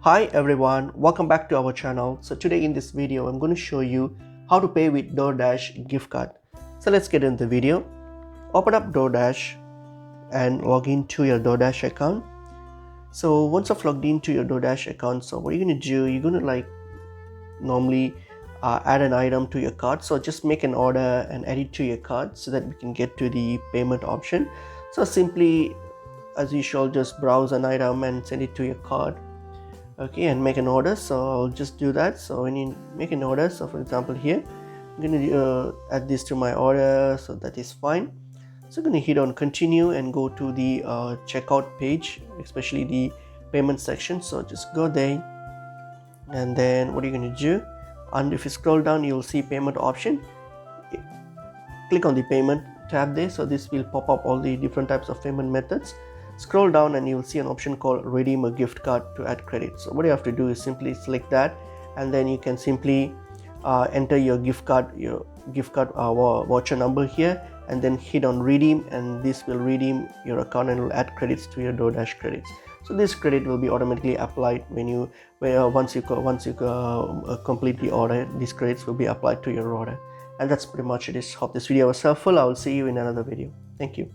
Hi everyone, welcome back to our channel. So today in this video I'm going to show you how to pay with DoorDash gift card. So let's get into the video. Open up DoorDash and log into your DoorDash account. So once I've logged into your DoorDash account, so what you're going to do, you're going to normally add an item to your cart. So just make an order and add it to your cart so that we can get to the payment option. So simply as usual, just browse an item and send it to your cart. Okay, and make an order. So I'll just do that. So when you make an order, so for example here I'm going to add this to my order, so that is fine. So I'm going to hit on continue and go to the checkout page, especially the payment section. So just go there, and then what are you going to do, and if you scroll down you'll see payment option. Click on the payment tab there, so this will pop up all the different types of payment methods. Scroll down and you'll see an option called redeem a gift card to add credit. So what you have to do is simply select that, and then you can simply enter your gift card voucher number here, and then hit on redeem, and this will redeem your account and will add credits to your DoorDash credits. So this credit will be automatically applied when you once you complete the order. These credits will be applied to your order. And that's pretty much it. Hope this video was helpful. I will see you in another video. Thank you.